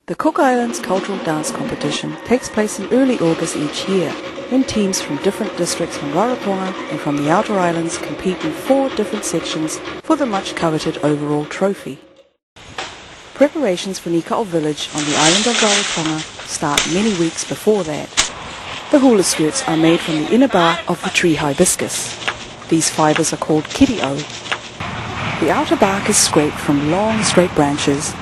The Cook Islands Cultural Dance Competition takes place in early August each year, when teams from different districts from Rarotonga and from the outer islands compete in 4 different sections for the much-coveted overall trophy. Preparations for Nikao village on the island of Rarotonga start many weeks before that. The hula skirts are made from the inner bark of the tree hibiscus. These fibres are called kirio. The outer bark is scraped from long straight branches,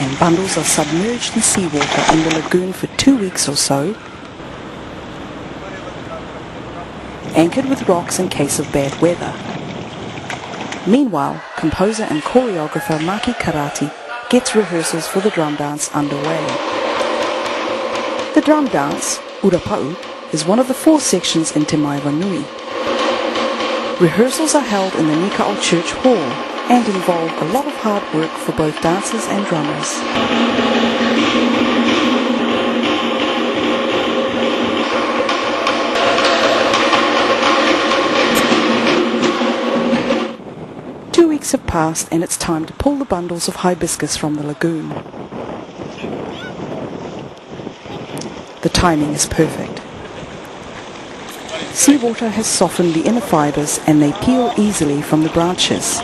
and bundles are submerged in seawater in the lagoon for 2 weeks or so, anchored with rocks in case of bad weather. Meanwhile, composer and choreographer Maki Karate gets rehearsals for the drum dance underway. The drum dance, Urapau, is one of the 4 sections in Te Mai Vanui. Rehearsals are held in the Nikao Church Hall and involve a lot of hard work for both dancers and drummers. Two weeks have passed and it's time to pull the bundles of hibiscus from the lagoon. The timing is perfect. Seawater has softened the inner fibres and they peel easily from the branches.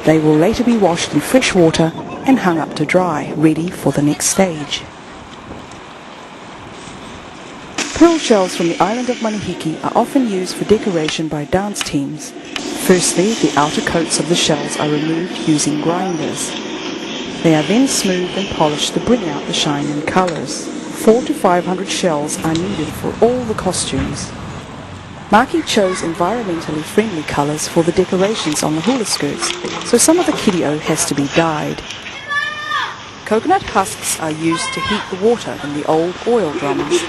They will later be washed in fresh water and hung up to dry, ready for the next stage. Pearl shells from the island of Manihiki are often used for decoration by dance teams. Firstly, the outer coats of the shells are removed using grinders. They are then smoothed and polished to bring out the shine and colours. 400 to 500 shells are needed for all the costumes. Maki chose environmentally friendly colours for the decorations on the hula skirts, so some of the kirio has to be dyed. Coconut husks are used to heat the water in the old oil drums.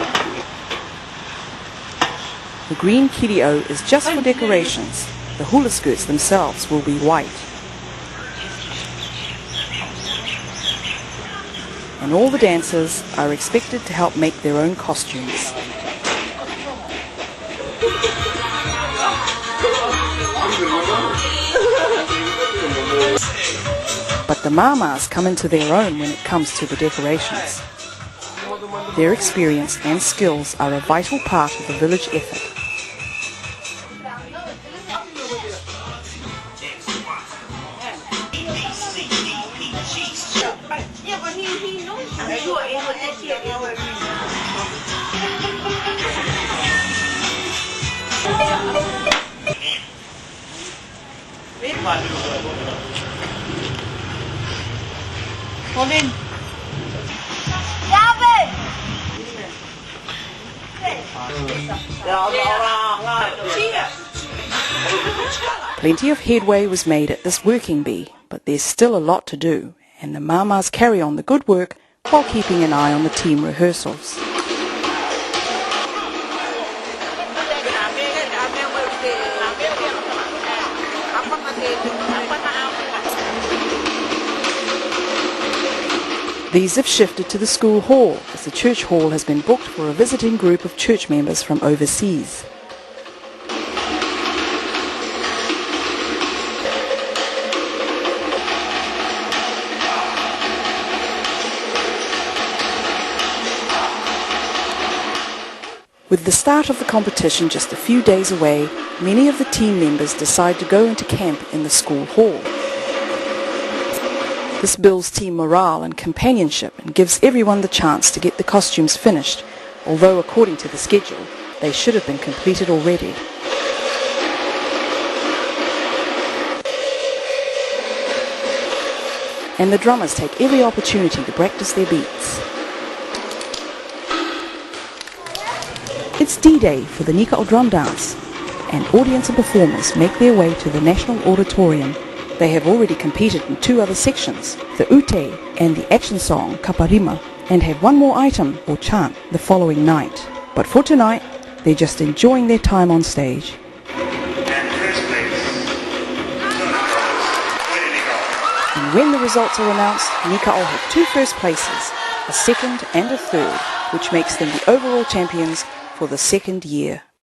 The green kirio is just for decorations. The hula skirts themselves will be white. And all the dancers are expected to help make their own costumes. But the mamas come into their own when it comes to the decorations. Their experience and skills are a vital part of the village effort. Plenty of headway was made at this working bee, but there's still a lot to do, and the mamas carry on the good work while keeping an eye on the team rehearsals. These have shifted to the school hall, as the church hall has been booked for a visiting group of church members from overseas. With the start of the competition just a few days away, many of the team members decide to go into camp in the school hall. This builds team morale and companionship and gives everyone the chance to get the costumes finished, although according to the schedule, they should have been completed already. And the drummers take every opportunity to practice their beats. It's D-Day for the Nikao drum dance, and audience and performers make their way to the National Auditorium. They have already competed in 2 other sections, the ute and the action song Kaparima, and have one more item or chant the following night. But for tonight, they're just enjoying their time on stage. And when the results are announced, Nikao have 2 first places, a second and a third, which makes them the overall champions for the 2nd year.